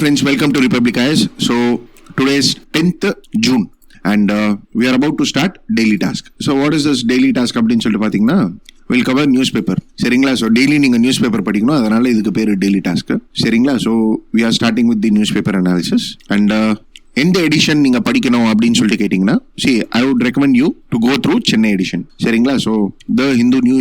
Friends, welcome to Republic Eyes. So today is 10th June and we are about to start daily task. So what is this daily task அப்படின்னு சொல்லிட்டு பார்த்தீங்கன்னா we'll cover newspaper. சரிங்களா? So daily நீங்கள் news paper படிக்கணும், அதனால இதுக்கு பேர் daily task. சரிங்களா? So we are starting with the newspaper analysis and எந்த எடிஷன் நீங்கள் படிக்கணும் அப்படின்னு சொல்லிட்டு கேட்டிங்கன்னா I would recommend you to go through Chennai edition. சரிங்களா? ஸோ த ஹிந்து நியூ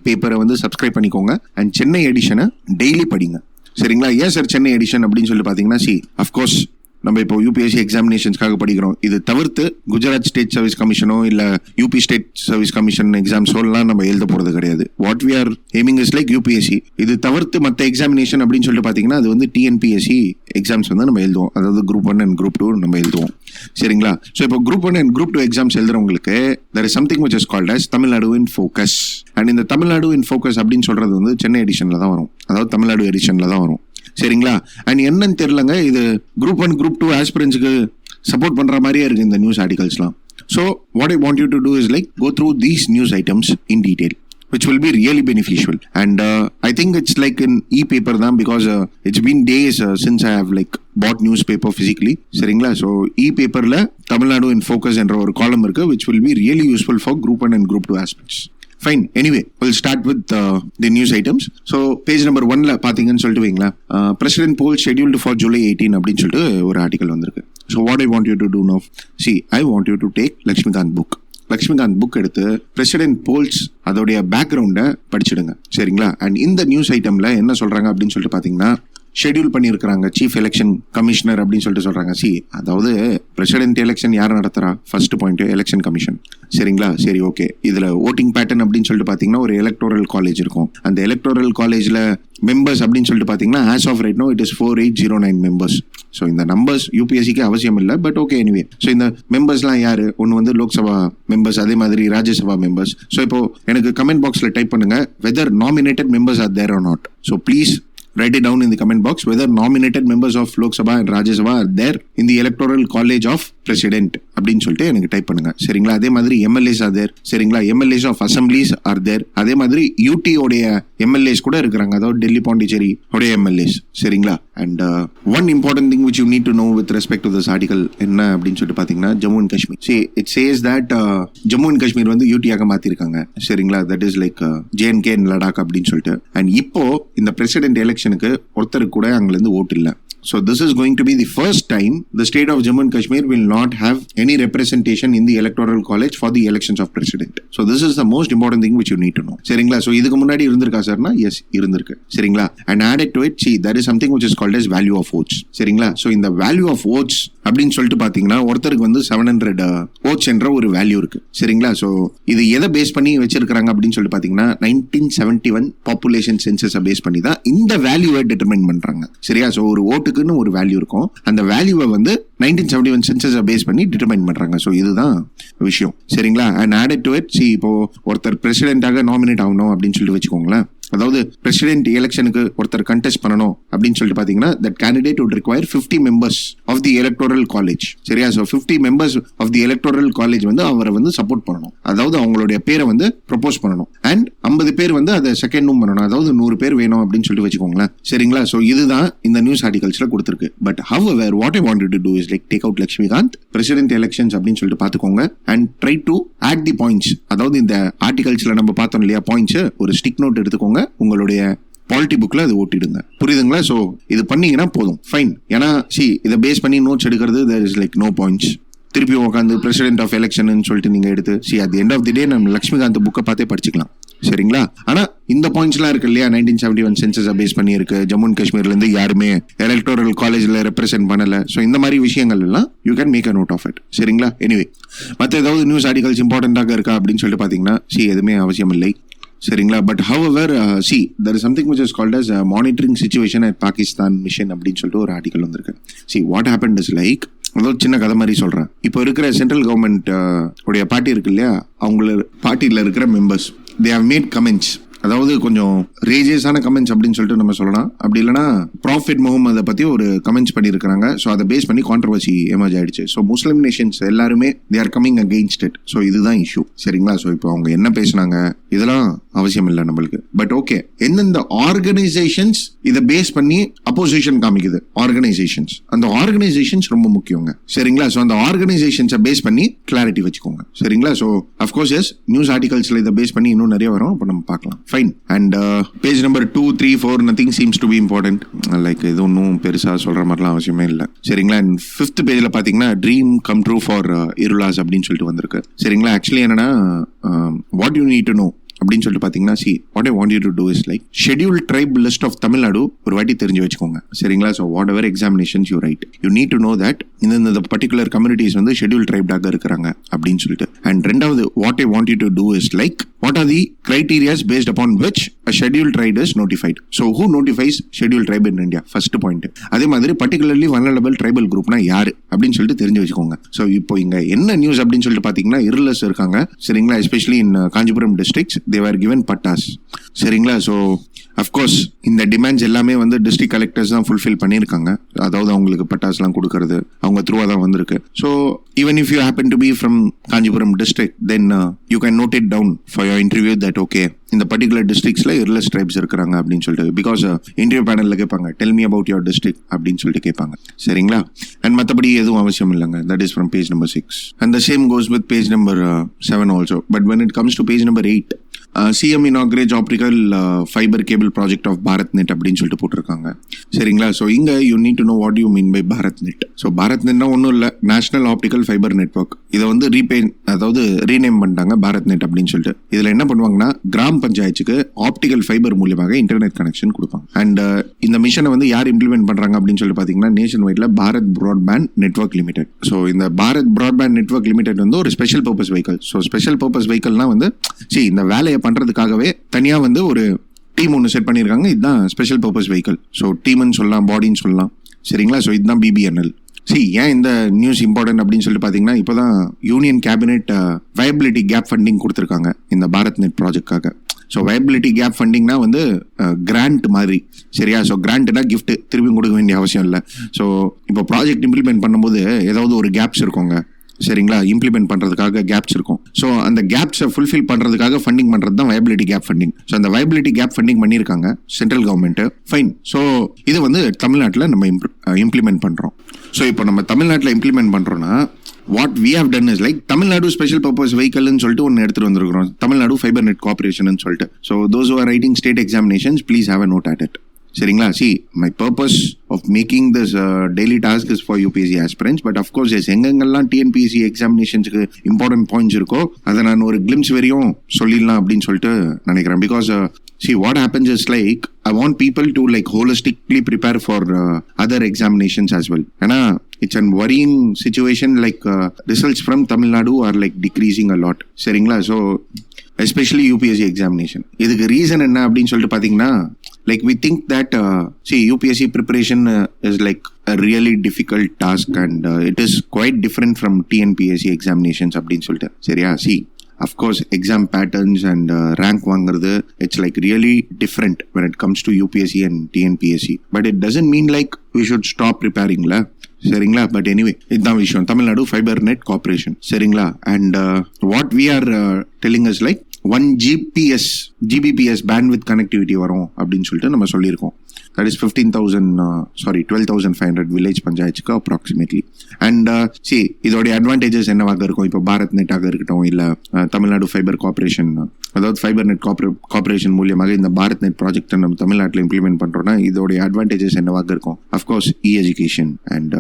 பேப்பரை வந்து சப்ஸ்கிரைப் பண்ணிக்கோங்க அண்ட் சென்னை எடிஷனை டெய்லி படிங்க. சரிங்களா? ஏன் சார் சென்னை எடிஷன் அப்படின்னு சொல்லி பார்த்தீங்கன்னா அஃப்கோர்ஸ் நம்ம இப்போ யூபிஎஸ்சி எக்ஸாமினேஷன்ஸ்க்காக படிக்கிறோம். இது தவிர்த்து குஜராத் ஸ்டேட் சர்வீஸ் கமிஷனோ இல்லை யூபி ஸ்டேட் சர்வீஸ் கமிஷன் எக்ஸாம்ஸோலாம் நம்ம எழுத போகிறது கிடையாது. What we are aiming is like UPSC. இது தவிர்த்து மற்ற எக்ஸாமினேஷன் அப்படின்னு சொல்லிட்டு பார்த்தீங்கன்னா அது வந்து டிஎன்பிஎஸ்சி எக்ஸாம்ஸ் வந்து நம்ம எழுதுவோம். அதாவது குரூப் 1 அண்ட் குரூப் 2 நம்ம எழுதுவோம். சரிங்களா? ஸோ இப்போ குரூப் 1 அண்ட் குரூப் 2 எக்ஸாம்ஸ் எழுதுறவங்களுக்கு there is something which is called as Tamil Nadu in focus. And இந்த தமிழ்நாடு இன் ஃபோக்கஸ் அப்படின்னு சொல்றது வந்து சென்னை எடிஷனில் தான் வரும், அதாவது தமிழ்நாடு எடிஷனில் தான் வரும். சரிங்களா? அண்ட் என்னன்னு தெரியலங்க, இது குரூப் 1 குரூப் 2 ஆஸ்பிரன்ஸுக்கு சப்போர்ட் பண்ற மாதிரியே இருக்கு இந்த நியூஸ் ஆர்டிகல்ஸ்லாம். So what I want you to do is like go through these news items in detail, which will be really beneficial. And I think it's like an e-paper தான், because it's been days since I have like bought newspaper physically. சரிங்களா? So e-paperல Tamil Nadu in focus என்ற ஒரு காலம் இருக்கு, which will be really useful for group 1 and group 2 aspects. Fine. Anyway, we'll start with the news items. So page number 1ல பாத்தீங்கன்னு சொல்லிட்டு வைங்களா, president poll scheduled for July 18 அப்படின்னு சொல்லிட்டு ஒரு ஆர்டிகல் வந்திருக்கு. So what I want you to do now, I want you to take Laxmikanth book எடுத்து president poles அதோடைய பேக்ரவுண்டை படிச்சிடுங்க. சரிங்களா? And இந்த நியூஸ் ஐட்டம்ல என்ன சொல்றாங்க அப்படின்னு சொல்லிட்டு பாத்தீங்கன்னா, ஷெட்யூல் பண்ணியிருக்கிறாங்க சீஃப் எலெக்ஷன் கமிஷனர் அப்படின்னு சொல்லிட்டு சொல்றாங்க. அதாவது பிரசிடென்ட் எலெக்ஷன் யார் நடத்துறா? First point election commission. சரிங்களா? சரி, ஓகே. இதுல ஓட்டிங் பேட்டர்ன் அப்படின்னு சொல்லிட்டு பாத்தீங்கன்னா ஒரு எலக்டோரல் காலேஜ் இருக்கும். அந்த எலக்டோரல் காலேஜ்ல மெம்பர்ஸ் அப்படின்னு சொல்லிட்டு பாத்தீங்கன்னா as of right now it is 4809 members. So இந்த நம்பர்ஸ் யூபிஎஸ்சிக்கு அவசியம் இல்லை, பட் ஓகே எனிவே. ஸோ இந்த மெம்பர்ஸ்லாம் யாரு? ஒன்று வந்து லோக்சபா மெம்பர்ஸ், அதே மாதிரி ராஜ்யசபா மெம்பர்ஸ். ஸோ இப்போ எனக்கு கமெண்ட் பாக்ஸ்ல டைப் பண்ணுங்க whether nominated members are there or not. So please write it down in the comment box whether nominated members of Lok Sabha and Rajya Sabha are there in the electoral college of president அப்படின்னு சொல்லிட்டு எனக்கு type பண்ணுங்க. சரிங்களா? அதே மாதிரி MLAs are there. சரிங்களா? MLAs of assemblies are there. அதே மாதிரி யூடி உடைய எம்எல்ஏஸ் கூட இருக்கிறாங்க, அதாவது டெல்லி பாண்டிச்சேரி உடைய எம்எல்ஏஸ். சரிங்களா? And one important thing which you need to know with respect to this article என்ன அப்படின்னு சொல்லிட்டு பாத்தீங்கன்னா, Jammu and Kashmir. it says that Jammu and Kashmir வந்து யூடியாக மாத்திருக்காங்க. சரிங்களா? That is like JNK and Ladakh அப்படின்னு சொல்லிட்டு. அண்ட் இப்போ இந்த பிரசிடென்ட் எலெக்ஷனுக்கு ஒருத்தருக்கு கூட அங்க இருந்து ஓட்டு இல்லை. So this is going to be the first time the state of Jammu and Kashmir will not have any representation in the electoral college for the elections of president. So this is the most important thing which you need to know. சரிங்களா? So இதுக்கு முன்னாடி இருந்திருக்கா சார்னா? S, இருந்திருக்கு. சரிங்களா? And added to it, there is something which is called as value of votes. சரிங்களா? So இந்த value of votes அப்படின்னு சொல்லிட்டு பாத்தீங்கன்னா ஒருத்தருக்கு வந்து 700 votes என்ற ஒரு வேல்யூ இருக்கு. சரிங்களா? ஸோ இது எதை பேஸ் பண்ணி வச்சிருக்காங்க அப்படின்னு சொல்லிட்டு பாத்தீங்கன்னா 1971 பாப்புலேஷன் சென்சஸை பேஸ் பண்ணி தான் இந்த வேல்யூவை டிட்டர்மைன் பண்றாங்க. சரியா? ஸோ ஒரு ஓட்டுக்குன்னு ஒரு வேல்யூ இருக்கும், அந்த வேல்யூவை வந்து 1971 சென்சஸை பேஸ் பண்ணி டிட்டர்மைன் பண்றாங்க. ஸோ இதுதான் விஷயம். சரிங்களா? அண்ட் ஆடட் டு இட், இப்போ ஒருத்தர் பிரசிடென்ட்டாக நாமினேட் ஆகணும் அப்படின்னு சொல்லிட்டு வச்சுக்கோங்களேன். அதாவது பிரசிடென்ட் எலெக்ஷனுக்கு ஒருத்தர் கண்டெஸ்ட் பண்ணணும் அப்படின்னு சொல்லிட்டு பாத்தீங்கன்னா that candidate would require 50 members of the electoral college. சரியா? So 50 members of the electoral college வந்து அவரை வந்து சப்போர்ட் பண்ணணும், அதாவது அவங்களுடைய பேரை வந்து ப்ரொபோஸ் பண்ணணும். அண்ட் 50 பேர் வந்து அதை செகண்டும் பண்ணணும், அதாவது 100 பேர் வேணும் அப்படின்னு சொல்லிட்டு வச்சுக்கோங்களேன். சரிங்களா? ஸோ இதுதான் இந்த நியூஸ் ஆர்டிகல்ஸ்ல கொடுத்துருக்கு. But however what I want you to do is like take out Laxmikanth president elections அப்படின்னு சொல்லிட்டு பாத்துக்கோங்க and try to add the points. அதாவது இந்த ஆர்டிகல்ஸ்ல நம்ம பார்த்தோம் இல்லையா பாயிண்ட்ஸ், ஒரு ஸ்டிக் நோட் எடுத்துக்கோங்க, உங்களுடைய பாலிட்டி புக்ல அது ஓட்டிடுங்க. புரியுதுங்களா? சோ இது பண்ணீங்கன்னா போதும், ஃபைன். ஏன்னா இதை பேஸ் பண்ணி நோட்ஸ் எடுக்கிறது there is like no points. திருப்பி உட்காந்து பிரசிடென்ட் ஆஃப் எலெக்ஷன் சொல்லிட்டு நீங்க எடுத்து at the end of the day நம்ம லக்ஷ்மிகாந்த் புக்கை பார்த்தே படிச்சுக்கலாம். சரிங்களா? ஆனா இந்த பாயிண்ட்ஸ் எல்லாம் இருக்கு இல்லையா, 1971 சென்சஸ் பேஸ் பண்ணி இருக்கு, ஜம்மு அண்ட் காஷ்மீர்ல இருந்து யாருமே எலக்டோரல் காலேஜ்ல ரெப்ரசென்ட் பண்ணல. சோ இந்த மாதிரி விஷயங்கள் எல்லாம் you can make a note of it. சரிங்களா? எனிவே, மற்ற ஏதாவது நியூஸ் ஆர்டிகல்ஸ் இம்பார்ட்டன்டாக இருக்கா அப்படின்னு சொல்லிட்டு பாத்தீங்கன்னா எதுவுமே அவசியம் இல்லை. சரிங்களா? But however there is something which is called as monitoring situation at Pakistan mission அப்படின்னு சொல்லிட்டு ஒரு ஆர்டிகல் வந்திருக்கு. what happened is like, அதாவது சின்ன கதை மாதிரி சொல்றேன். இப்போ இருக்கிற சென்ட்ரல் கவர்மெண்ட் உடைய பார்ட்டி இருக்கு இல்லையா, அவங்கள பார்ட்டியில இருக்கிற members they have made comments அதாவது கொஞ்சம் ரேஜியஸான கமெண்ட்ஸ் அப்படின்னு சொல்லிட்டு நம்ம சொல்லலாம். அப்படி இல்லைன்னா ப்ராஃபிட் முகமதை பத்தி ஒரு கமெண்ட்ஸ் பண்ணியிருக்காங்க. ஸோ அதை பேஸ் பண்ணி கான்ட்ரவர்சி எமர்ஜ் ஆயிடுச்சு. ஸோ முஸ்லிம் நேஷன்ஸ் எல்லாருமே they are coming against it. So இதுதான் இஷ்யூ. சரிங்களா? ஸோ இப்போ அவங்க என்ன பேசினாங்க இதெல்லாம் அவசியம் இல்லை நம்மளுக்கு. பட் ஓகே, எந்தெந்த ஆர்கனைசேஷன்ஸ் இதை பேஸ் பண்ணி அப்போசிஷன் காமிக்குது, ஆர்கனைசேஷன்ஸ், அந்த ஆர்கனைசேஷன்ஸ் ரொம்ப முக்கியங்க. சரிங்களா? ஸோ அந்த ஆர்கனைசேஷன்ஸை பேஸ் பண்ணி கிளாரிட்டி வச்சுக்கோங்க. சரிங்களா? ஸோ அஃப்கோர்ஸ் எஸ், நியூஸ் ஆர்டிகல்ஸ்ல இதை பேஸ் பண்ணி இன்னும் நிறைய வரும். அப்போ நம்ம பார்க்கலாம். Fine. And page number 2, 3, 4 nothing seems to B important. Like இது ஒன்றும் பெருசாக சொல்ற மாதிரிலாம் அவசியமே இல்லை. சரிங்களா? அண்ட் 5th பேஜ்ல பார்த்தீங்கன்னா ட்ரீம் கம் ட்ரூ ஃபார் இருளாஸ் அப்படின்னு சொல்லிட்டு வந்திருக்கு. சரிங்களா? ஆக்சுவலி என்னன்னா what you need to no அப்படின்னு சொல்லிட்டு பார்த்தீங்கன்னா, see what I want you to do is like schedule try list of Tamil Nadu ஒரு வாட்டி தெரிஞ்சு வச்சுக்கோங்க. சரிங்களா? So what ever examinations you right, you need to know that இந்த பர்டிகுலர் கம்யூனிட்டிஸ் வந்து ஷெட்யூல் ட்ரைப்டாக இருக்கிறாங்க அப்படின்னு சொல்லிட்டு. அண்ட் ரெண்டாவது, what I want you to do is like what are the criterias based upon which a scheduled tribe is notified. So who notifies scheduled tribe in India? First point. அதே மாதிரி particularly vulnerable tribal groupனா யாரு அப்படின்னு சொல்லிட்டு தெரிஞ்சு வச்சுக்கோங்க. So இப்போ இங்க என்ன நியூஸ் அப்படின்னு சொல்லிட்டு பாத்தீங்கன்னா, இருளஸ் இருக்காங்க. சரிங்களா? Especially in Kanchipuram districts they were given பட்டாஸ். சரிங்களா? ஸோ அஃப்கோர்ஸ் இந்த டிமாண்ட்ஸ் எல்லாமே வந்து டிஸ்ட்ரிக்ட் கலெக்டர்ஸ் தான் ஃபுல்ஃபில் பண்ணியிருக்காங்க. அதாவது அவங்களுக்கு பட்டாஸ்லாம் கொடுக்கறது அவங்க த்ரூவாக தான் வந்திருக்கு. So even if you happen to be from Kanchipuram district, then you can note it down for your interview that okay, இந்த பர்டிகுலர் டிஸ்ட்ரிக்ட்ஸ்ல இருளஸ் ட்ரைப்ஸ் இருக்கிறாங்க அப்படின்னு சொல்லிட்டு. பிகாஸ் இன்டர்வியூ பேனல்ல கேட்பாங்க, tell me about your district அப்படின்னு சொல்லிட்டு கேட்பாங்க. சரிங்களா? அண்ட் மற்றபடி எதுவும் அவசியம் இல்லைங்க. That is from page number 6. And the same goes with page number 7 also. But when it comes to page number 8, CM inaugurate optical fibre cable project of Bharat net அப்படின்னு சொல்லிட்டு போட்டிருக்காங்க. சரிங்களா? ஸோ இங்க you need to know what you mean by Bharat net. So Bharat நெட்னா ஒன்றும் இல்லை, national optical fibre network. இதை வந்து ரீநேம் பண்ணிட்டாங்க பாரத் நெட் அப்படின்னு சொல்லிட்டு. இதுல என்ன பண்ணுவாங்கன்னா, கிராம பஞ்சாயத்துக்கு ஆப்டிக்கல் ஃபைபர் மூலியமாக இன்டர்நெட் கனெக்ஷன் கொடுப்பாங்க. அண்ட் இந்த மிஷனை வந்து யார் இம்ப்ளிமெண்ட் பண்றாங்க அப்படின்னு சொல்லி பாத்தீங்கன்னா, நேஷன் வைட்ல Bharat broadband network limited. So இந்த பாரத் பிராட்பேண்ட் நெட்வொர்க் லிமிடெட் வந்து ஒரு special purpose vehicle. So special purpose வெஹிக்கல்னா வந்து இந்த வேலையை பண்றதுக்காகவே தனியா வந்து ஒரு டீம் ஒன்று செட் பண்ணியிருக்காங்க. இதுதான் ஸ்பெஷல் பர்பஸ் வெஹிக்கல். ஸோ டீம்னு சொல்லலாம், பாடின்னு சொல்லலாம். சரிங்களா? ஸோ இதுதான் பிபிஎன்எல். ஏன் இந்த நியூஸ் இம்பார்ட்டன்ட் அப்படின்னு சொல்லிட்டு பார்த்தீங்கன்னா, இப்போதான் union cabinet viability gap funding கொடுத்துருக்காங்க இந்த பாரத் நெட் ப்ராஜெக்ட்காக. ஸோ வயபிலிட்டி கேப் ஃபண்டிங்னா வந்து கிராண்ட் மாதிரி. சரியா? ஸோ கிராண்ட்னா கிஃப்ட் திருப்பி கொடுக்க வேண்டிய அவசியம் இல்லை. ஸோ இப்போ ப்ராஜெக்ட் இம்ப்ளிமெண்ட் பண்ணும்போது ஏதாவது ஒரு கேப்ஸ் இருக்குங்க. சரிங்களா? இம்ப்ளிமெண்ட் பண்றதுக்காக கேப்ஸ் இருக்கும். ஸோ அந்த கேப்ஸை ஃபுல்ஃபில் பண்றதுக்காக ஃபண்டிங் பண்றது தான் வயபிலிட்டி கேப் ஃபண்டிங். ஸோ அந்த வயபிலிட்டி கேப் ஃபண்டிங் பண்ணியிருக்காங்க சென்ட்ரல் கவர்மெண்ட். ஃபைன். ஸோ இது வந்து தமிழ்நாட்டில் நம்ம இம்ப்ளிமெண்ட் பண்றோம். ஸோ இப்போ நம்ம தமிழ்நாட்டில் இம்ப்ளிமெண்ட் பண்றோம்னா, what we have done is like Tamil Nadu special purpose வெஹிக்கல்னு சொல்லிட்டு ஒன்று எடுத்துட்டு வந்திருக்கிறோம், தமிழ்நாடு ஃபைபர் நெட் கார்பரேஷன் சொல்லிட்டு. So those who are writing state எக்ஸாமினேஷன்ஸ், please have a note at it. சரிங்களா? My purpose of making this daily task is for UPSC aspirants. But of course yes, எங்கெங்கெல்லாம் TNPSC எக்ஸாமினேஷன்ஸுக்கு இம்பார்ட்டன்ட் பாயிண்ட்ஸ் இருக்கோ அதை நான் ஒரு glimpse வரையும் சொல்லிடலாம் அப்படின்னு சொல்லிட்டு நினைக்கிறேன். Because what happens is like I want people to like holistically prepare for other examinations as well. ஏன்னா it's a worrying situation, like results from Tamil Nadu are like decreasing a lot. சரிங்களா? So especially UPSC examination. இதுக்கு reason என்ன அப்படின்னு சொல்லிட்டு பார்த்தீங்கன்னா, like we think that UPSC preparation is like a really difficult task and it is quite different from TNPSC examinations அப்படின்னு சொல்லிட்டு. சரியா? of course exam patterns and rank வாங்குறது, it's like really different when it comes to UPSC and TNPSC, but it doesn't mean like we should stop preparing la. சரிங்களா? But anyway இதுதான் விஷயம். Tamil Nadu fibre net corporation. சரிங்களா? And what we are telling is like 1 Gbps bandwidth connectivity வரும் அப்படின்னு சொல்லிட்டு நம்ம சொல்லியிருக்கோம். That is 12,500 village பஞ்சாயத்துக்கு அப்ராக்சிமேட்லி. அண்ட் இதோடைய அட்வான்டேஜஸ் என்னவாக இருக்கும்? இப்போ பாரத் நெட்டாக இருக்கட்டும், இல்லை தமிழ்நாடு ஃபைபர் கார்பரேஷன், அதாவது ஃபைபர் நெட் கார்பரேஷன் மூலியமாக இந்த பாரத் நெட் ப்ராஜெக்டை நம்ம தமிழ்நாட்டில் இம்ப்ளிமெண்ட் பண்ணுறோம்னா இதோடைய அட்வான்டேஜஸ் என்னவாக இருக்கும்? Of course education and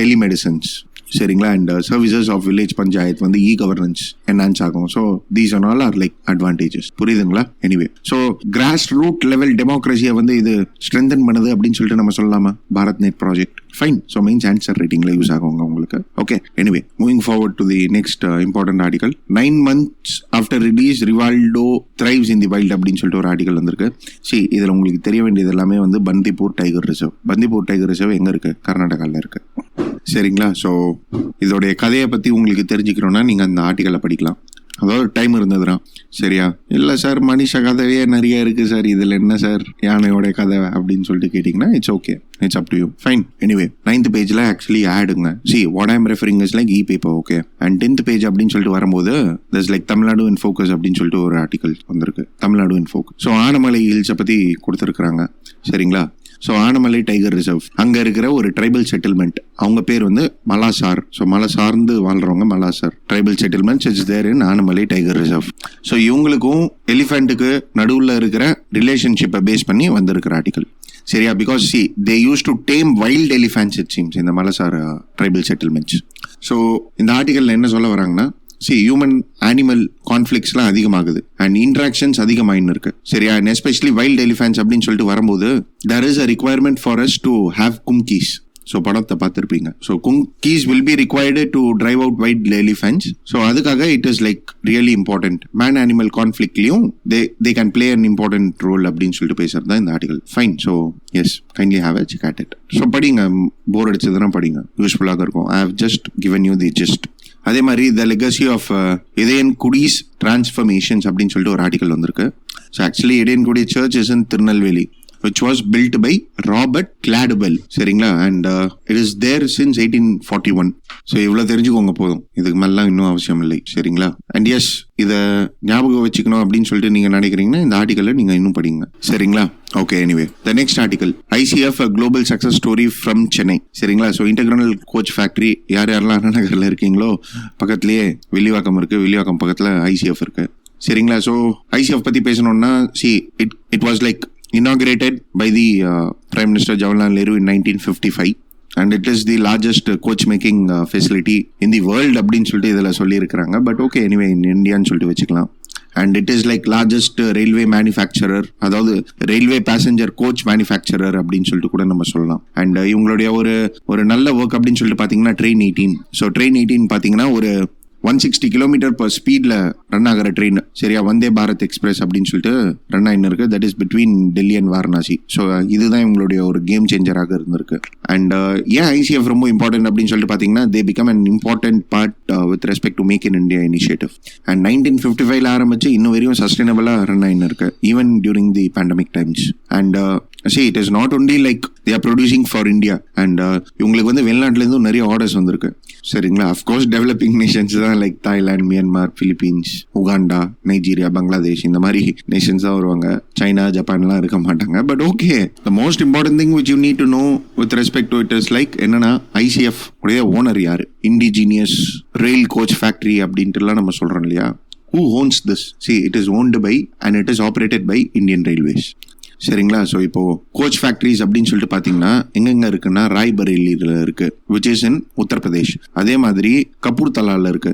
telemedicines. சரிங்களா? And services of village panchayat வந்து கவர்னன்ஸ் என்ஹான்ஸ் ஆகும். So these are all are like advantages. புரியுதுங்களா? Anyway, so grass root level டெமோக்ரஸியை வந்து இது ஸ்ட்ரென்தன் பண்ணுது அப்படின்னு சொல்லிட்டு நம்ம சொல்லலாமா Bharat net project? Fine. So mains answer ரைட்டிங்ல யூஸ் ஆகும் உங்களுக்கு. Okay. Anyway, moving forward to the next important article. 9 months after release Rivaldo thrives in the wild அப்படின்னு சொல்லிட்டு ஒரு ஆர்டிகல் வந்திருக்கு. இதில் உங்களுக்கு தெரிய வேண்டியது எல்லாமே வந்து Bandipur tiger reserve. Bandipur tiger reserve எங்க இருக்கு? கர்நாடகாவில் இருக்கு. சரிங்களா? ஸோ இதோடைய கதையை பற்றி உங்களுக்கு தெரிஞ்சுக்கணும்னா நீங்கள் அந்த ஆர்டிக்கலை படிக்கலாம். அதாவது டைம் இருந்ததுனா. சரியா? இல்லை சார் மனுஷ கதவே நிறைய இருக்குது சார், இதில் என்ன சார் யானையோட கதை அப்படின்னு சொல்லிட்டு கேட்டிங்கன்னா it's okay, it's up to you, fine. Anyway 9th பேஜில் ஆக்சுவலி ஆடுங்க. What I'm referring is like paper, okay. And 10th page அப்படின்னு சொல்லிட்டு வரும்போது that's like Tamil Nadu in focus அப்படின்னு சொல்லிட்டு ஒரு ஆர்டிகல் வந்திருக்கு, Tamil Nadu in focus. So Anamalai ஹில்ஸை பற்றி கொடுத்துருக்குறாங்க. சரிங்களா? ஸோ ஆனமலை டைகர் ரிசர்வ், அங்கே இருக்கிற ஒரு ட்ரைபல் செட்டில்மெண்ட், அவங்க பேர் வந்து மலாசார். ஸோ மலை சார்ந்து வாழ்றவங்க Malasar tribal settlement is there in Anamalai tiger reserve. So இவங்களுக்கும் எலிஃபென்ட்டுக்கு நடுவில் இருக்கிற ரிலேஷன்ஷிப்பை பேஸ் பண்ணி வந்திருக்கிற ஆர்டிகல். சரியா? Because they use to tame wild elephants it seems இந்த மலசார் ட்ரைபல் செட்டில்மெண்ட்ஸ். ஸோ இந்த ஆர்டிகல்ல என்ன சொல்ல வராங்கன்னா, ஹியூமன் அனிமல் கான்ஃப்ளிக்ஸ்லாம் அதிகமாகுது அண்ட் இன்ட்ராக்ஷன்ஸ் அதிகமாயின்னு இருக்கு. சரியா? அண்ட் எஸ்பெஷலி வைல்ட் எலிஃபென்ட்ஸ் அப்படின்னு சொல்லிட்டு வரும்போது there is a requirement for us to have kumkis. So படத்தை பார்த்துருப்பீங்க. So kumkis will be required to drive out wild elephants. ஸோ அதுக்காக it is like really important. Man animal கான்ஃப்ளிக்ட்லையும் they can play an important role அப்படின்னு சொல்லிட்டு பேசுறது தான் இந்த article. Fine. So yes, kindly have a check at it. So படிங்க, bore அடிச்சதுன்னா படிங்க, யூஸ்ஃபுல்லாக இருக்கும். I have just given you the gist. அதே மாதிரி the legacy of Idaiyankudi's transformations அப்படின்னு சொல்லிட்டு ஒரு ஆர்டிகல் வந்திருக்கு. So actually Idaiyankudi church is in Tirunelveli which was built by Robert Cladwell. சரிங்களா? and it is there since 1841. So இவ்வளோ தெரிஞ்சுக்கோங்க போதும், இதுக்கு மேலாம் இன்னும் அவசியம் இல்லை. சரிங்களா? அண்ட் எஸ், இதை ஞாபகம் வச்சுக்கணும் அப்படின்னு சொல்லிட்டு நீங்கள் நினைக்கிறீங்கன்னா இந்த ஆர்டிக்கலை நீங்கள் இன்னும் படிங்க. சரிங்களா? Okay. Anyway the next article, ICF global success story from Chennai. சரிங்களா? ஸோ இன்டெகிரல் கோச் ஃபேக்ட்ரி, யாரெல்லாம் அண்ணா நகரில் இருக்கீங்களோ பக்கத்துலேயே வில்லிவாக்கம் இருக்குது, வில்லிவாக்கம் பக்கத்தில் ICF இருக்குது. சரிங்களா? ஸோ ICF பற்றி பேசணும்னா it was like inaugurated by the Prime Minister Jawaharlal Nehru in 1955 and it is the largest coach making facility in the world அப்படின்னு சொல்லிட்டு இதில் சொல்லியிருக்கிறாங்க. பட் ஓகே, எனிவே இன் இந்தியான்னு சொல்லிட்டு வச்சுக்கலாம். And it is like largest railway manufacturer, அதாவது railway passenger coach manufacturer அப்படின்னு சொல்லிட்டு கூட நம்ம சொல்லலாம். அண்ட் இவங்களுடைய ஒரு நல்ல ஒர்க் அப்படின்னு சொல்லிட்டு பார்த்தீங்கன்னா ட்ரெயின் 18. ஸோ ட்ரெயின் 18 பார்த்தீங்கன்னா ஒரு 160 கிலோமீட்டர் பர் ஸ்பீட்ல ரன் ஆகிற ட்ரெயின். சரியா? வந்தே பாரத் எக்ஸ்பிரஸ் அப்படின்னு சொல்லிட்டு ரன் ஆகின்னு இருக்கு. That is between Delhi and Varanasi. So இதுதான் இவங்களுடைய ஒரு கேம் சேஞ்சராக இருந்திருக்கு. அண்ட் ஏன் ICF ரொம்ப இம்பார்ட்டன்ட் அப்படின்னு சொல்லிட்டு பார்த்தீங்கன்னா they become an important part with respect to make in India initiative. And 1955 ஆரம்பிச்சு இன்னும் வரையும் சஸ்டைனபிளாக ரன் ஆகின்னு இருக்கு, even during the pandemic times. And it is not only like they are producing for India and இவங்களுக்கு வந்து வெளிநாட்டிலேருந்து நிறைய ஆர்டர்ஸ் வந்திருக்கு. சரிங்களா? அஃப்கோர்ஸ் டெவலப்பிங் நேஷன்ஸ் தான் like Thailand, Myanmar, Philippines, Uganda, Nigeria, Bangladesh, இந்த மாதிரி நேஷன்ஸ் தான் வருவாங்க. சைனா, ஜப்பான்லாம் இருக்க மாட்டாங்க. But okay, the most important thing which you need to no with respect to it is like என்னன்னா ICF உடைய ஓனர் யாரு? இண்டிஜினியஸ் ரெயில் கோச் ஃபேக்டரி அப்படின்ட்டுலாம் நம்ம சொல்றோம் இல்லையா? Who owns this? It is owned by and it is operated by Indian Railways. சரிங்களா? So இப்போ coach factories அப்படின்னு சொல்லிட்டு பார்த்தீங்கன்னா எங்கெங்க இருக்குன்னா ராய்பரேலியில் இருக்கு, விச் இஸ் இன் உத்தரப்பிரதேஷ். அதே மாதிரி கபூர்தலாவில் இருக்கு,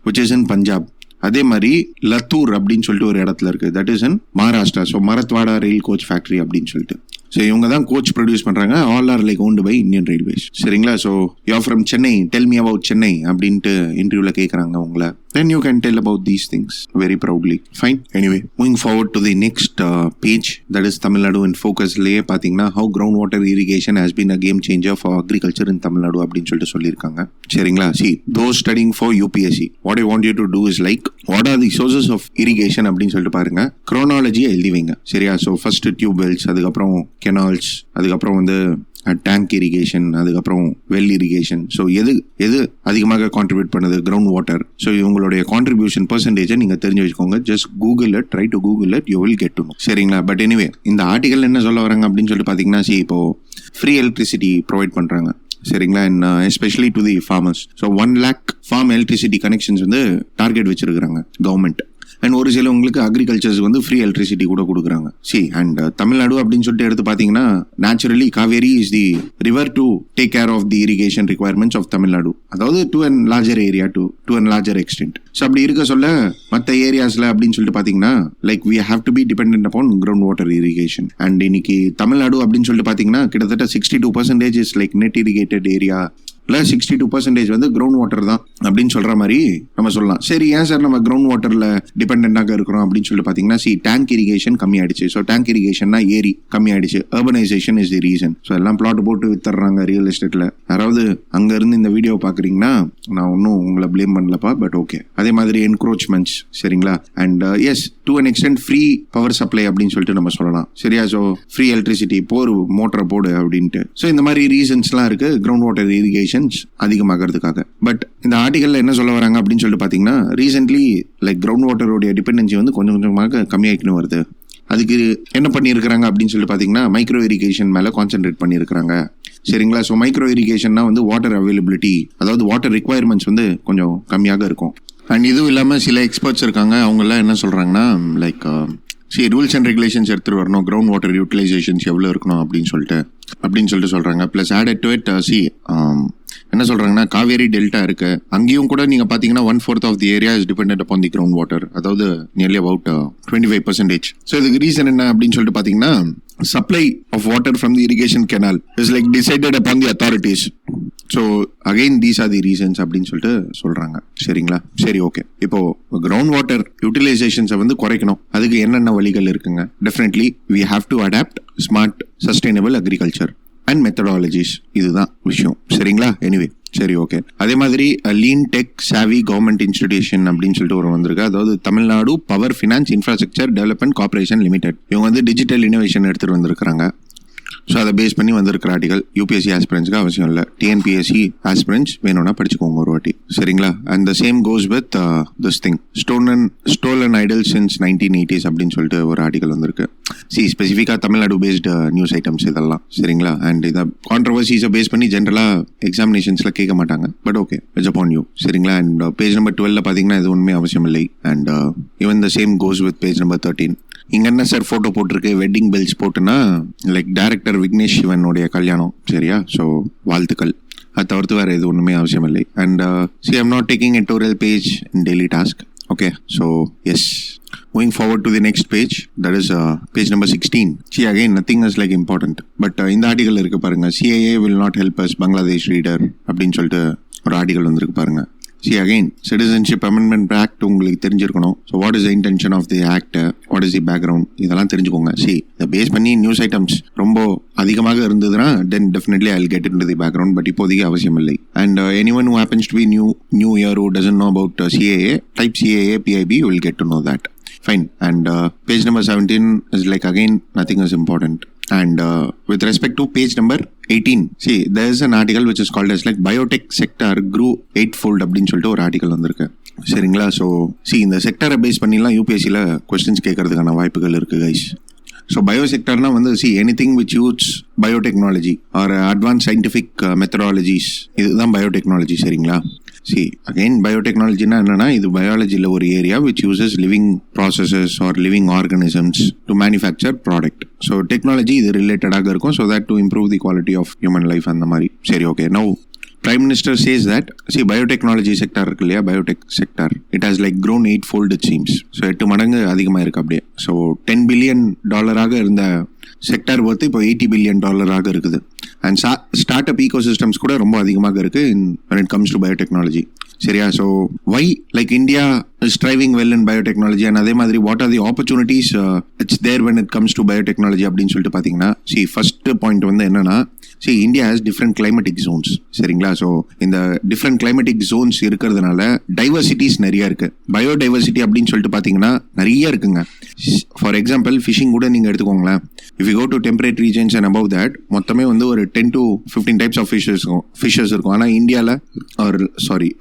விச் இஸ் இன் பஞ்சாப். அதே மாதிரி லத்தூர் அப்படின்னு சொல்லிட்டு ஒரு இடத்துல இருக்கு, that is in Maharashtra. So Marathwada rail coach factory அப்படின்னு சொல்லிட்டு. ஸோ இவங்க தான் கோச் ப்ரொடியூஸ் பண்ணுறாங்க. All are like owned by Indian Railways. சரிங்களா? So you are from Chennai, tell me about Chennai அப்படின்ட்டு இன்டர்வியூவில் கேட்குறாங்க உங்களை. Then you can tell about these things very proudly. Fine. Anyway, moving forward to the next page, that is Tamil Nadu in focus. லேயே பார்த்தீங்கன்னா how groundwater irrigation has been a game changer for agriculture in Tamil Nadu அப்படின்னு சொல்லிட்டு சொல்லியிருக்காங்க. சரிங்களா? those studying for UPSC, what I want you to do is like, what are the sources of irrigation அப்படின்னு சொல்லிட்டு பாருங்க. குரோனாலஜியை எழுதி வைங்க. சரியா? ஸோ ஃபர்ஸ்ட் டியூப் வெல்ஸ், அதுக்கப்புறம் கெனால்ஸ், அதுக்கப்புறம் வந்து டேங்க் இரிகேஷன், அதுக்கப்புறம் வெல் இரிகேஷன். ஸோ எது அதிகமாக கான்ட்ரிபியூட் பண்ணுது? Ground water. ஸோ இவங்களுடைய கான்ட்ரிபியூஷன் பெர்சன்டேஜை நீங்கள் தெரிஞ்சு வச்சுக்கோங்க. Just Google it, try to Google it, you will get to know. சரிங்களா? பட் எனிவே இந்த ஆர்டிகல் என்ன சொல்ல வராங்க அப்படின்னு சொல்லிட்டு பார்த்தீங்கன்னா இப்போ ஃப்ரீ எலக்ட்ரிசிட்டி ப்ரொவைட் பண்ணுறாங்க. சரிங்களா? And especially to the farmers. So 1 lakh farm electricity connections வந்து டார்கெட் வச்சிருக்கிறாங்க கவர்மெண்ட். அண்ட் ஒரு சிலவங்களுக்கு அக்ரிகல்ச்சர்ஸ் வந்து ஃப்ரீ எலக்ட்ரிசிட்டி கூட கொடுக்குறாங்க. அண்ட் தமிழ்நாடு அப்படின்னு சொல்லிட்டு எடுத்து பார்த்தீங்கன்னா naturally Kaveri is the river to take care of the irrigation requirements of Tamil Nadu, அதாவது to and larger area, to and larger extent. So அப்படி இருக்க சொல்ல மற்ற ஏரியாஸில் அப்படின்னு சொல்லிட்டு பார்த்தீங்கன்னா like we have to be dependent upon ground water irrigation. And இன்னைக்கு தமிழ்நாடு அப்படின்னு சொல்லிட்டு பார்த்தீங்கன்னா கிட்டத்தட்ட 62% is like net irrigated area இல்லை 62% வந்து கிரவுண்ட் வாட்டர் தான் அப்படின்னு சொல்கிற மாதிரி நம்ம சொல்லலாம். சரி, ஏன் சார் நம்ம கிரவுண்ட் வாட்டரில் டிபெண்டாக இருக்கிறோம் அப்படின்னு சொல்லிட்டு பார்த்தீங்கன்னா, டேங்க் இரிகேஷன் கம்மியாயிடுச்சு. ஸோ டேங்க் இரிகேஷன்னா ஏரி கம்மியாயிடுச்சு. Urbanisation is the reason. So எல்லாம் பிளாட் போட்டு வித்துறாங்க ரியல் எஸ்டேட்டில். யாராவது அங்கேருந்து இந்த வீடியோ பார்க்குறீங்கன்னா நான் ஒன்றும் உங்களை ப்ளேம் பண்ணலப்பா, பட் ஓகே. அதே மாதிரி என்க்ரோச்மெண்ட்ஸ், சரிங்களா? And yes, to an extent free power supply அப்படின்னு சொல்லிட்டு நம்ம சொல்லலாம். சரியா? ஸோ ஃப்ரீ எலக்ட்ரிசிட்டி, போர் மோட்டரை போடு அப்படின்ட்டு. ஸோ இந்த மாதிரி ரீசன்ஸ்லாம் இருக்கு கிரவுண்ட் வாட்டர் இரிகேஷன்ஸ் அதிகமாகிறதுக்காக. பட் இந்த ஆர்டிகல்ல என்ன சொல்ல வராங்க அப்படின்னு சொல்லிட்டு பார்த்தீங்கன்னா, ரீசென்ட்லி லைக் கிரவுண்ட் வாட்டருடைய டிபெண்டன்சி வந்து கொஞ்சம் கொஞ்சமாக கம்மியாகிக்கணும் வருது. அதுக்கு என்ன பண்ணியிருக்கிறாங்க அப்படின்னு சொல்லிட்டு பார்த்தீங்கன்னா, மைக்ரோ இரிகேஷன் மேலே கான்சென்ட்ரேட் பண்ணியிருக்கிறாங்க. சரிங்களா? ஸோ மைக்ரோ இரிகேஷன்னா வந்து வாட்டர் அவைலபிலிட்டி, அதாவது வாட்டர் ரிக்வயர்மெண்ட்ஸ் வந்து கொஞ்சம் கம்மியாக இருக்கும். அண்ட் இதுவும் இல்லாமல் சில எக்ஸ்பர்ட்ஸ் இருக்காங்க, அவங்கெல்லாம் என்ன சொல்கிறாங்கன்னா, லைக் ரூல்ஸ் அண்ட் ரெகுலேஷன்ஸ் எடுத்துகிட்டு வரணும், கிரவுண்ட் வாட்டர் யூட்டிலைசேஷன்ஸ் எவ்வளோ இருக்கணும் அப்படின்னு சொல்லிட்டு சொல்கிறாங்க. ப்ளஸ் ஆடட் டு இட் என்ன சொல்கிறாங்கன்னா, காவேரி டெல்டா இருக்கு, அங்கேயும் கூட நீங்கள் பார்த்தீங்கன்னா 1/4 of the area is dependent upon the ground water, அதாவது நியர்லி அபவுட் 25%. ஸோ இதுக்கு ரீசன் என்ன அப்படின்னு சொல்லிட்டு பார்த்தீங்கன்னா, supply of water from the irrigation canal is like decided upon the authorities. So again these are the reasons அப்படின்னு சொல்லிட்டு சொல்றாங்க. சரிங்களா? சரி, ஓகே. இப்போ கிரவுண்ட் வாட்டர் யூட்டிலைசேஷன்ஸை வந்து குறைக்கணும், அதுக்கு என்னென்ன வழிகள் இருக்குங்க? Definitely we have to adapt smart sustainable agriculture and methodologies. இதுதான் விஷயம். சரிங்களா? எனிவே, சரி, ஓகே. அதே மாதிரி லீன் டெக் சாவி கவர்மெண்ட் இன்ஸ்டிடியூஷன் அப்படின்னு சொல்லிட்டு ஒரு வந்திருக்கு. அதாவது Tamil Nadu power finance infrastructure development corporation limited. இவங்க வந்து டிஜிட்டல் இனோவேஷன் எடுத்துகிட்டு வந்திருக்கிறாங்க. ஸோ அதை பேஸ் பண்ணி வந்திருக்கிற ஆர்டிகல் யூபிஎஸ்சி ஆஸ்பிரன்ஸ்க்கு அவசியம் இல்லை, டிஎன்பிஎஸ்சி ஆஸ்பிரன்ஸ் வேணும்னா படிச்சுக்கோங்க ஒரு வாட்டி. சரிங்களா? And the same goes with this thing, stolon Idol since 1980s அப்படின்னு சொல்லிட்டு ஒரு ஆர்டிகல் வந்திருக்கு. ஸ்பெசிஃபிக்காக தமிழ்நாடு பேஸ்டு நியூஸ் ஐட்டம்ஸ் இதெல்லாம். சரிங்களா? அண்ட் இதை கான்ட்ரவர்சிஸை பேஸ் பண்ணி ஜென்ரலாக எக்ஸாமினேஷன்ஸில் கேட்க மாட்டாங்க, but okay, it's upon you. சரிங்களா? அண்ட் பேஜ் நம்பர் 12 பார்த்தீங்கன்னா இது ஒன்றுமே அவசியம் இல்லை. And even the same goes with page number 13. இங்கே என்ன சார் ஃபோட்டோ போட்டிருக்கு, வெட்டிங் பெல்ஸ் போட்டுன்னா லைக் டைரக்டர் விக்னேஷ் சிவனுடைய கல்யாணம். சரியா? ஸோ வாழ்த்துக்கள். அது தவிர்த்து வேறு எது ஒன்றுமே அவசியம் இல்லை. And I'm not taking editorial page in daily task. Okay, so yes, moving forward to the next page, that is page number 16. See, again, nothing is like important, but in the article irukku parunga, CAA will not help us Bangladesh reader அப்படினு சொல்லிட்டு ஒரு article வந்திருக்கு பாருங்க. See, again, Citizenship Amendment Act உங்களுக்கு தெரிஞ்சிருக்கணும். So what is the intention of the act, what is the background, இதெல்லாம் தெரிஞ்சுக்கோங்க. இதை பேஸ் பண்ணி நியூஸ் ஐட்டம்ஸ் ரொம்ப அதிகமாக இருந்ததுன்னா then definitely I will get in to the background, but இப்போதைக்கு அவசியம் இல்லை. And anyone who happens to be new year who doesn't know about CAA, type CAA PIB, you will get to know that. Fine. And page number 17 is like, again, nothing is important. And with respect to page number 18, see, there is an article which is called as like biotech sector grew 8-fold அப்படின்னு சொல்லிட்டு ஒரு article வந்திருக்கு. சரிங்களா? So இந்த செக்டரை base பண்ணிலாம் யூபிஎஸ்சியில் questions கேட்கறதுக்கான வாய்ப்புகள் இருக்குது guys. So பயோசெக்டர்னா வந்து anything which use biotechnology or advance scientific methodologies, இதுதான் பயோடெக்னாலஜி. சரிங்களா? அகைன் பயோடெக்னாலஜினா என்னன்னா, இது பயாலஜியில் ஒரு area which uses living processes or living organisms to manufacture product. So technology இது ரிலேட்டடாக இருக்கும். So that to improve the quality of human life அந்த மாதிரி. சரி, okay. Now Prime Minister says that, biotechnology sector இருக்கு இல்லையா, biotech sector, it has like grown 8-fold it seems. So 8 மடங்கு அதிகமாக இருக்கு அப்படியே. ஸோ $10 billion இருந்த செக்டார் ஒர்த்து இப்போ $80 billion இருக்குது. And startup ecosystems கூட ரொம்ப அதிகமாக இருக்கு when it comes to biotechnology. சரியா? So why like India is driving well in biotechnology, and அதே மாதிரி what are the opportunities it's there when it comes to biotechnology அப்படின்னு சொல்லிட்டு பார்த்தீங்கன்னா, ஃபர்ஸ்ட் பாயிண்ட் வந்து என்னன்னா, India has different climatic Jones. சரிங்களா? So இந்த டிஃப்ரெண்ட் கிளைமேட்டிக் ஜோன்ஸ் இருக்கிறதுனால டைவர்சிட்டிஸ் நிறைய இருக்கு. பயோடைவர்சிட்டி அப்படின்னு சொல்லிட்டு பார்த்தீங்கன்னா நிறைய இருக்குங்க. ஃபார் எக்ஸாம்பிள் ஃபிஷிங் கூட நீங்கள் எடுத்துக்கோங்களேன். If you go to temperate regions and above that, மொத்தமே வந்து ஒரு 10 to 15 டைப்ஸ் ஆஃப் ஃபிஷஸ் இருக்கும். ஆனால் இந்தியாவில்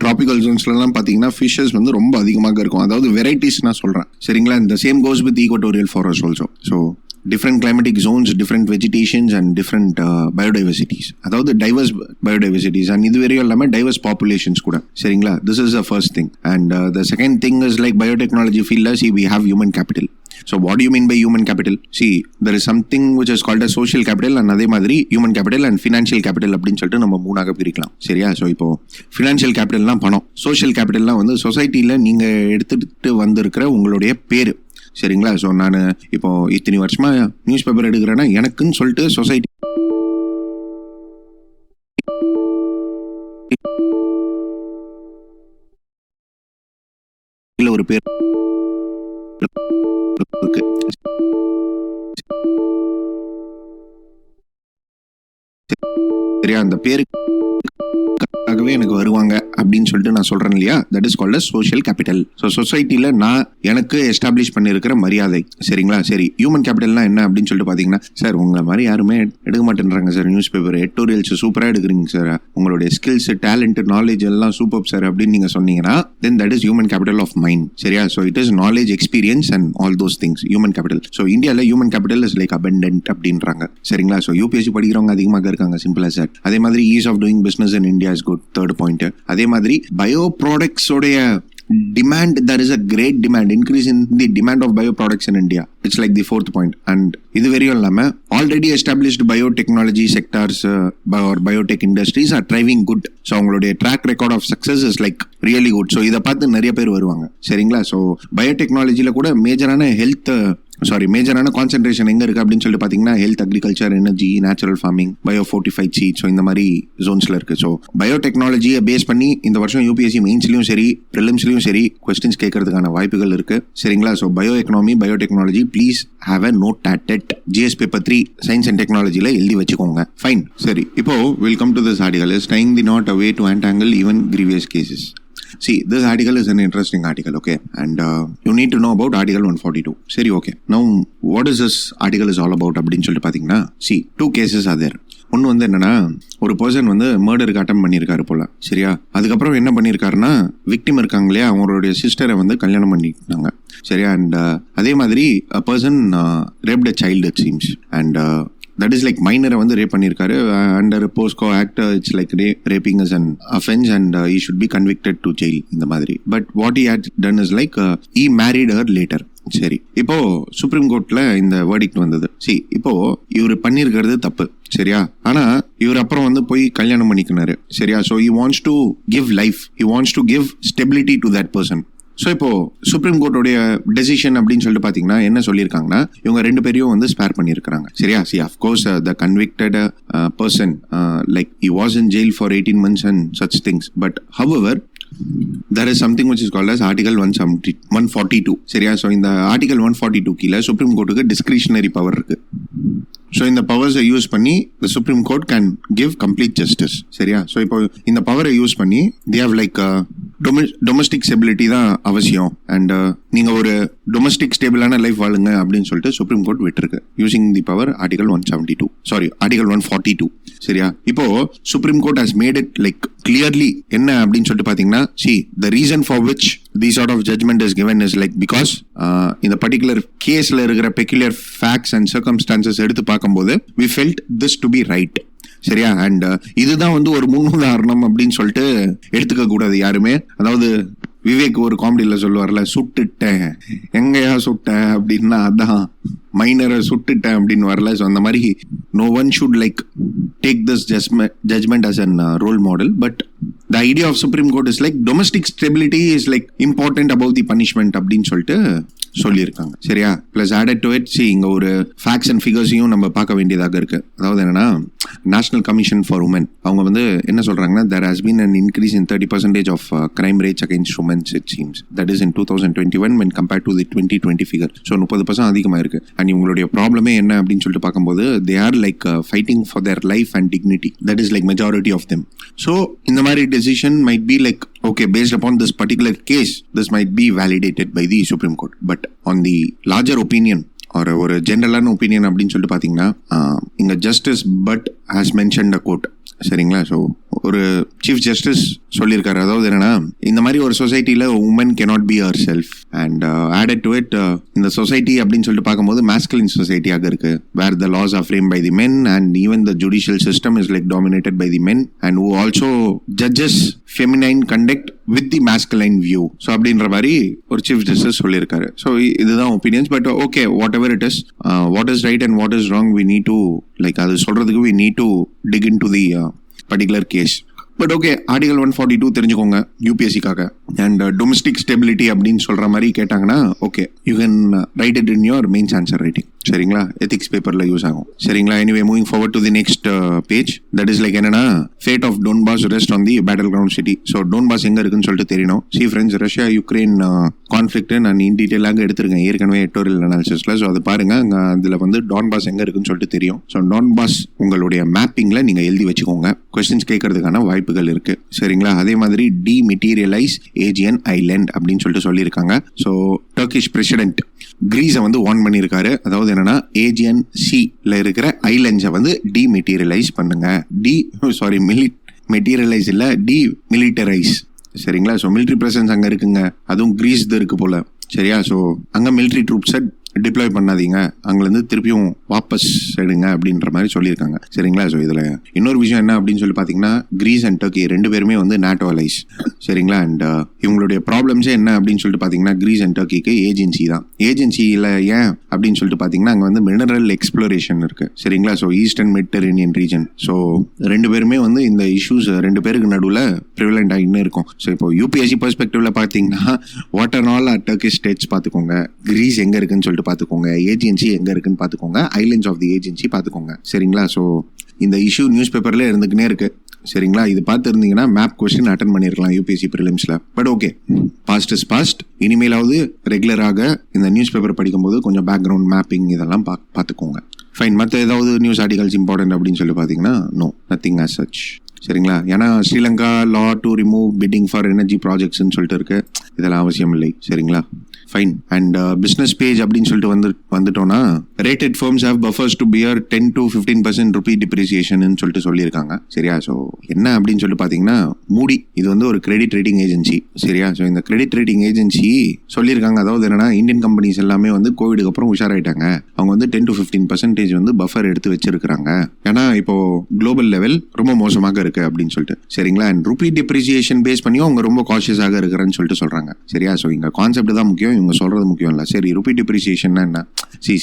ட்ராபிக்கல் ஜோன்ஸ்லாம் பார்த்தீங்கன்னா ஃபிஷஸ் வந்து ரொம்ப அதிகமாக இருக்கும். அதாவது வெரைட்டிஸ் நான் சொல்கிறேன். சரிங்களா? இந்த same goes with equatorial forest also. So different climatic zones, different vegetations and different biodiversities, அதாவது diverse biodiversities, and இது வரையும் இல்லாமல் diverse populations கூட. சரிங்களா? This is the first thing. And the second thing is like biotechnology field, we have human capital. So what do you mean by human capital? There is something which is called as social capital, and அதே மாதிரி human capital and financial capital அப்படின்னு சொல்லிட்டு நம்ம மூணாக பிரிக்கலாம். சரியா? So இப்போ financial கேபிட்டல்னால் பணம், சோஷியல் கேபிட்டல்லாம் வந்து சொசைட்டியில் நீங்கள் எடுத்துகிட்டு வந்திருக்கிற உங்களுடைய பேர். சரிங்களா? ஸோ நான் இப்போ இத்தனை வருஷமா நியூஸ் பேப்பர் எடுக்கிறேன்னா எனக்குன்னு சொல்லிட்டு சொசைட்டி பேர் இருக்கு. சரியா, அந்த பேருக்காகவே எனக்கு வருவாங்க அப்படின்னு சொல்லிட்டு நான் சொல்றேன் இல்லையா, that is called social capital. So சொசைட்டில நான் எனக்கு எஸ்டாப்ளிஷ் பண்ணியிருக்கிற மரியாதை. சரிங்களா, சரி, ஹியூமன் கேபிட்டல்னா என்ன அப்படின்னு சொல்லிட்டு பாத்தீங்கன்னா, சார் உங்களை மாதிரி யாருமே எடுக்க மாட்டேன்றாங்க சார், நியூஸ் பேப்பர் எடிட்டோரியல்ஸ் சூப்பரா எடுக்கிறீங்க சார், உங்களுடைய ஸ்கில்ஸ், டேலண்ட், நாலேஜ் எல்லாம் சூப்பர் சார் அப்படின்னு நீங்க சொன்னீங்கன்னா, then that is human capital of mind. சரியா, so it is knowledge, experience and all those things, human capital. So இந்தியாவில் human capital is like abundant அப்படின்றாங்க. சரிங்களா, ஸோ யூபிஎஸ்சி படிக்கிறவங்க அதிகமாக இருக்காங்க, சிம்பிள் as that. அதே மாதிரி ease of doing business in India is good, third point. அதே மாதிரி பயோ ப்ராடக்ட்ஸ் உடைய demand, there is a great demand, increase in the demand of bioproducts in India. It's like the fourth point. And இது வெறியும் இல்லாம already established biotechnology sectors or biotech industries are thriving good. So அவங்களுடைய track record of success is like really good. So இதை பார்த்து நிறைய பேர் வருவாங்க. சரிங்களா, so பயோடெக்னாலஜில கூட மேஜரான கான்சென்ட்ரேஷன் எங்க இருக்கு அப்படின்னு சொல்லிட்டு பாத்தீங்கன்னா, health, agriculture, energy, natural farming, bio fortified seed, so இந்த மாதிரி ஜோன்ஸ்ல இருக்கு. ஸோ பயோடெக்னாலஜியை பேஸ் பண்ணி இந்த வருஷம் யூபிஎஸ்சி மெயின்ஸ்லயும் சரி ப்ரிலிம்ஸ்லயும் சரி கொஸ்டின்ஸ் கேட்கறதுக்கான வாய்ப்புகள் இருக்கு. சரிங்களா, so bio economy, biotechnology, please have a note at it. GS paper 3 science and டெக்னாலஜில எழுதி வச்சுக்கோங்க. ஃபைன். சரி, இப்போ welcome to this article is tying the knot away to untangle even grievous cases. See, this article is an interesting article, okay? And you need to know about Article 142. Seri, okay. Now, what is this article is all about? அப்படின்னு சொல்லிட்டு பார்த்தீங்கன்னா, see, 2 cases are there. ஒன்று வந்து என்னன்னா, ஒரு person வந்து மர்டருக்கு அட்டம் பண்ணியிருக்காரு போல. சரியா, அதுக்கப்புறம் என்ன பண்ணியிருக்காருன்னா, விக்டிம் இருக்காங்க இல்லையா, அவங்களுடைய சிஸ்டரை வந்து கல்யாணம் பண்ணிட்டாங்க. சரியா, அண்ட் அதே மாதிரி person raped a child it seems. And that is like மைனரை வந்து ரேப் பண்ணியிருக்காரு. Under Bosco act it's like wrapping is an offence and he should be convicted to jail இந்த மாதிரி. But what he had done is like he married her later. சரி, இப்போ supreme கோர்ட்ல இந்த verdict வந்தது. சரி, இப்போ இவர் பண்ணியிருக்கிறது தப்பு. சரியா, ஆனா இவர் அப்புறம் வந்து போய் கல்யாணம் பண்ணிக்கினாரு. சரியா, so he wants to give life, he wants to give stability to that person. So இப்போ சுப்ரீம் கோர்ட்டோடைய டெசிஷன் அப்படின்னு சொல்லிட்டு பார்த்தீங்கன்னா என்ன சொல்லியிருக்காங்கன்னா, இவங்க 2 பேரையும் வந்து ஸ்பேர் பண்ணியிருக்காங்க. சரியா, C of course the convicted person like he was in jail for 18 months and such things. But however, there is something which is called as Article 142. சரியா, ஸோ இந்த Article 142 கீழே சுப்ரீம் கோர்ட்டுக்கு டிஸ்கிரிஷனரி பவர் இருக்கு. So இந்த பவர்ஸை use பண்ணி the Supreme Court can give complete justice. சரியா, so இப்போ இந்த பவரை யூஸ் பண்ணி they have like domestic stability தான் அவசியம் அண்ட் நீங்க ஒரு டொமஸ்டிக் ஸ்டேபிளான லைஃப் வாழுங்க அப்படின்னு சொல்லிட்டு சுப்ரீம் கோர்ட் விட்டுருக்கு யூசிங் தி பவர் Article 142. சரியா, இப்போ supreme court has made it like clearly என்ன அப்படின்னு சொல்லிட்டு பாத்தீங்கன்னா, see the reason for which this sort of judgment is given is like because இந்த பர்டிகுலர் கேஸ்ல இருக்கிற peculiar facts and circumstances எடுத்து பார்க்கும்போது we felt this to be right. சரியா, அண்ட் இதுதான் வந்து ஒரு முன்னுதாரணம் அப்படின்னு சொல்லிட்டு எடுத்துக்க கூடாது யாருமே. அதாவது விவேக் ஒரு காமெடியில் சொல்லுவார்ல, சுட்டுட்டேன் எங்கயா சுட்டேன் அப்படின்னா அதான் மைனரை சுட்டுட்டேன் அப்படின்னு வரல. ஸோ அந்த மாதிரி no one should like take this judgment as an role model. But the idea of Supreme Court is like domestic stability is like important about the punishment அப்படின்னு சொல்லிட்டு சொல்லியிருக்காங்க. சரியா, பிளஸ் ஆடட் டு இட் இங்க ஒரு facts and ஃபிகர்ஸையும் நம்ம பார்க்க வேண்டியதாக இருக்கு. அதாவது என்னன்னா, நேஷனல் கமிஷன் ஃபார் உமன் அவங்க வந்து என்ன சொல்றாங்கன்னா, there has been an increase in 30% of crime rates against women it seems. That is in 2021 when compared to the 2020 figure. So 30% அதிகமாக இருக்கு. அண்ட் இவங்களுடைய ப்ராப்ளமே என்ன அப்படின்னு சொல்லிட்டு பார்க்கும்போது they are like fighting for their life and dignity. That is like majority of them. So இந்த மாதிரி decision might be like okay, based upon this particular case, this might be validated by the Supreme Court. But on the larger opinion ஒரு ஜென்ரலான opinion அப்படின்னு சொல்லிட்டு பார்த்தீங்கன்னா, இங்க Justice Bhat has mentioned a court. சரிங்களா, so ஒரு chief justice சொல்லியிருக்காரு. அதாவது என்னன்னா, இந்த மாதிரி ஒரு சொசைட்டியில் woman cannot be herself and added to it இந்த சொசைட்டி அப்படின்னு சொல்லிட்டு பார்க்கும்போது masculine சொசைட்டியாக இருக்கு, where the laws are framed by the men and even the judicial system is like dominated by the men and who also judges feminine conduct with the masculine view. So அப்படின்ற மாதிரி ஒரு chief justice சொல்லியிருக்காரு. So இதுதான் opinions. But okay, whatever it is, what is right and what is wrong, we need to like அது சொல்றதுக்கு we need to dig into the particular case. But okay, Article 142 தெரிஞ்சுக்கோங்க யூபிஎஸ்சிக்காக. And domestic stability அப்படின்னு சொல்கிற மாதிரி கேட்டாங்கன்னா okay you can write it in your mains answer writing. சரிங்களா, ethics பேப்பரில் use ஆகும். சரிங்களா, anyway moving forward to the next page. That is like என்னன்னா fate of Donbas rest on the battle ground city. So Donbas எங்கே இருக்குன்னு சொல்லிட்டு தெரியணும். Friends, Russia Ukraine conflict நான் இன் டீட்டெயிலாக எடுத்திருக்கேன் ஏற்கனவே எடிட்டோரியல் அனாலிசிஸில். ஸோ அது பாருங்க, அதில் வந்து டான்பாஸ் எங்கே இருக்குன்னு சொல்லிட்டு தெரியும். ஸோ டான்பாஸ் உங்களுடைய மேப்பிங்கில் நீங்கள் எழுதி வச்சுக்கோங்க. கொஸ்டின்ஸ் கேட்கறதுக்கான வாய்ப்புகள் இருக்கு. சரிங்களா, அதே மாதிரி டிமெட்டீரியலைஸ் ஏஜியன் ஐலண்ட் அப்படின்னு சொல்லிட்டு சொல்லியிருக்காங்க. ஸோ டர்க்கிஷ் பிரசிடென்ட் கிரீஸை வந்து வார்ன் பண்ணியிருக்காரு. அதாவது என்னன்னா ஏஜியன் சீல இருக்கிற ஐலண்ட்ஸை வந்து டிமெட்டீரியலைஸ் பண்ணுங்க. மெட்டீரியலைஸ் இல்லை, டிமிலிட்டரைஸ். சரிங்களா, ஸோ மிலிட்ரி பிரசன்ஸ் அங்கே இருக்குங்க, அதுவும் கிரீஸ் இருக்கு போல. சரியா, ஸோ அங்கே மிலிட்ரி ட்ரூப்ஸை டிப்ளாய் பண்ணாதீங்க, அங்கேருந்து திருப்பியும் வாபஸ் எடுங்க அப்படின்ற மாதிரி சொல்லியிருக்காங்க. சரிங்களா, ஸோ இதில் இன்னொரு விஷயம் என்ன அப்படின்னு சொல்லி பார்த்தீங்கன்னா கிரீஸ் அண்ட் டர்க்கி ரெண்டு பேருமே வந்து நேட்டோ அலைஸ். சரிங்களா, அண்ட் இவங்களுடைய ப்ராப்ளம்ஸே என்ன அப்படின்னு சொல்லிட்டு பார்த்தீங்கன்னா கிரீஸ் அண்ட் டர்க்கிக்கு ஏஜென்சி தான். ஏஜென்சியில் ஏன் அப்படின்னு சொல்லிட்டு பார்த்தீங்கன்னா அங்கே வந்து மினரல் எக்ஸ்ப்ளோரேஷன் இருக்கு. சரிங்களா, so east and Mediterranean region. So ரெண்டு பேருமே வந்து இந்த இஷ்யூஸ் ரெண்டு பேருக்கு நடுவில் ப்ரிவலண்ட் ஆகின்னு இருக்கும். ஸோ இப்போ யூபிஎஸ்சி பெர்ஸ்பெக்டிவ்ல பார்த்தீங்கன்னா what and all Turkish states பார்த்துக்கோங்க, கிரீஸ் எங்கே இருக்குன்னு சொல்லிட்டு பார்த்துக்கோங்க, ஏஜென்சி எங்கே இருக்குன்னு பார்த்துக்கோங்க, ஐலண்ட்ஸ் ஆஃப் தி ஏஜென்சி பார்த்துக்கோங்க. சரிங்களா, ஸோ இந்த இஷ்யூ நியூஸ் பேப்பர்ல இருந்துக்கினே இருக்கு. சரிங்களா, இது பார்த்து இருந்தீங்கன்னா மேப் கொஸ்டின் அட்டன் பண்ணியிருக்கலாம் யூபிஎஸ்சி ப்ரிலிம்ஸ்ல. But okay, past is past. இனிமேலாவது ரெகுலராக இந்த நியூஸ் பேப்பர் படிக்கும்போது கொஞ்சம் பேக்ரவுண்ட் மேப்பிங் இதெல்லாம் பார்த்துக்கோங்க. ஃபைன். மற்ற ஏதாவது நியூஸ் ஆர்டிகல்ஸ் இம்பார்ட்டன்ட் அப்படின்னு சொல்லி பார்த்தீங்கன்னா நோ, நத்திங் ஆஸ் சச். சரிங்களா, ஏன்னா Sri Lanka law to remove bidding for energy ப்ராஜெக்ட்ஸ்ன்னு சொல்லிட்டு இருக்கு. இதெல்லாம் அவசியம் இல்லை. சரிங்களா, ஃபைன். அண்ட் பிஸ்னஸ் பேஜ் அப்படின்னு சொல்லிட்டு வந்துட்டோம்னா rated firms have buffers to bear 10 to 15% rupee depreciation சொல்லிட்டு சொல்லியிருக்காங்க. சரியா, ஸோ என்ன அப்படின்னு சொல்லி பார்த்தீங்கன்னா மூடி இது வந்து ஒரு கிரெடிட் ரேட்டிங் ஏஜென்சி. சரியா, ஸோ இந்த கிரெடிட் ரேட்டிங் ஏஜென்சி சொல்லியிருக்காங்க, அதாவது என்னன்னா இந்தியன் கம்பெனிஸ் எல்லாமே வந்து கோவிடுக்கு அப்புறம் உஷாராயிட்டாங்க. அவங்க வந்து 10 to 15% வந்து பஃபர் எடுத்து வச்சிருக்காங்க. ஏன்னா இப்போ குளோபல் லெவல் ரொம்ப மோசமாக இருக்கு அப்படின்னு சொல்லிட்டு. சரிங்களா, அண்ட் ரூபி டிப்ரிசியேஷன் பேஸ் பண்ணியும் அவங்க ரொம்ப காஷியஸாக இருக்கிறேன்னு சொல்லிட்டு சொல்றாங்க. சரியா, ஸோ இங்க கான்செப்ட் தான் முக்கியம், இவங்க சொல்றது முக்கியம் இல்லை. சரி, ரூபி டிப்ரிசியேஷன் என்ன?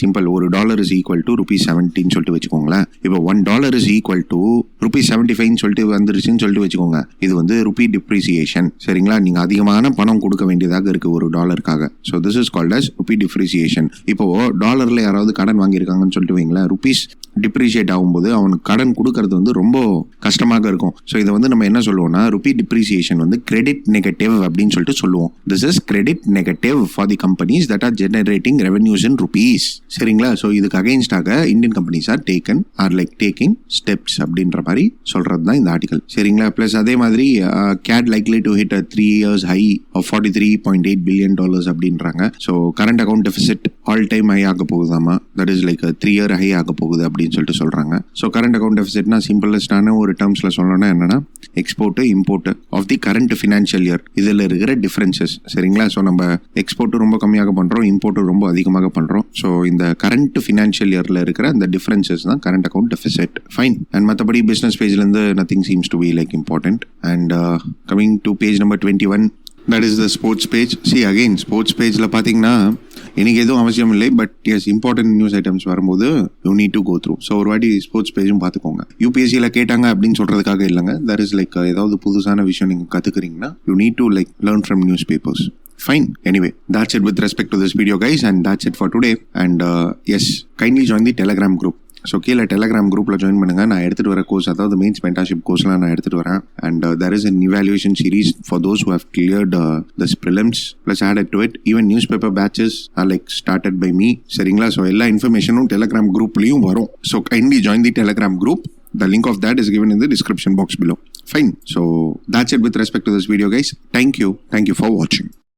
சிம்பிள். $1 is equal to ₹70 சொல்லிட்டு வச்சுக்கோங்களேன். இப்போ $1 is equal to ₹75 சொல்லிட்டு வந்துருச்சுன்னு சொல்லிட்டு வச்சுக்கோங்க. இது வந்து ரூபி டிப்ரிசியேஷன். சரிங்களா, நீங்க அதிகமான பணம் கொடுக்க வேண்டியதாக இருக்கு ஒரு டாலருக்காக. So this is called as rupee depreciation. இப்போ டாலர்ல யாராவது கடன் வாங்கியிருக்காங்கன்னு சொல்லிட்டு வைங்களேன், ருபீஸ் டிப்ரிஷியேட் ஆகும்போது அவனுக்கு கடன் கொடுக்கறது வந்து ரொம்ப கஷ்டமாக இருக்கும். ஸோ இதை வந்து நம்ம என்ன சொல்லுவோம்னா ரூபி டிப்ரிசியேஷன் வந்து கிரெடிட் நெகட்டிவ் அப்படின்னு சொல்லிட்டு சொல்லுவோம். This is credit negative for the companies that are generating revenues in rupees. சரிங்களா, ஸோ இதுக்கு அகைன்ஸ்டாக Indian companies are taking steps அப்படின்ற மாதிரி சொல்றது தான் இந்த ஆர்டிகல். சரிங்களா, பிளஸ் அதே மாதிரி CAD likely to hit a 3 years high of $43.8 billion அப்படின்றாங்க. So current account deficit all time high ஆக போகுதாமா, that is like 3 year high ஆக போகுது அப்படின்னு சொல்லிட்டு சொல்றாங்க. ஸோ கரண்ட் அக்கௌண்ட் டெபிசிட்னா சிம்பிளஸ்டான ஒரு டேர்ம்ஸ்ல சொல்லணும்னா என்னன்னா export import of the current financial year இதில் இருக்கிற டிஃபரன்சஸ். சரிங்களா, ஸோ நம்ம எக்ஸ்போர்ட் ரொம்ப கம்மியாக பண்றோம், இம்போர்ட் ரொம்ப அதிகமாக பண்றோம். ஸோ இந்த கரண்ட் ஃபினான்ஷியல் இயர்ல இருக்கிற அந்த டிஃபரன்சஸ் தான் current account deficit. Fine. And மற்றபடி பிசினஸ் பேஜ்ல இருந்து nothing seems to be like important. And coming to page number 21, that is the sports page. See again, sports pageல பார்த்தீங்கன்னா எனக்கு எதுவும் அவசியம் இல்லை, but yes important news items வரும்போது you need to go through. So ஒரு வாட்டி ஸ்போர்ட்ஸ் பேஜும் பார்த்துக்கோங்க. யூபிஎஸ்சியில் கேட்டாங்க அப்படின்னு சொல்றதுக்காக இல்லைங்க, தட் இஸ் லைக் ஏதாவது புதுசான விஷயம் நீங்கள் கற்றுக்குறீங்கன்னா you need to like learn from news papers. Fine. Anyway, that's it with respect to this video, guys, and that's it for today. And yes, kindly join the Telegram group. So கீழே Telegram குரூப்பில் join பண்ணுங்கள். நான் எடுத்துகிட்டு வர course, அதாவது mains mentorship கோர்ஸ்லாம் நான் எடுத்துகிட்டு வரேன். And there is an evaluation series for those who have cleared this prelims plus added to it. Even newspaper batches are like started by me. சரிங்களா, ஸோ எல்லா இன்ஃபர்மேஷனும் டெலகிராம் குரூப்லேயும் வரும். So kindly join the Telegram group. The link of that is given in the description box below. Fine. So that's it with respect to this video, guys. Thank you for watching.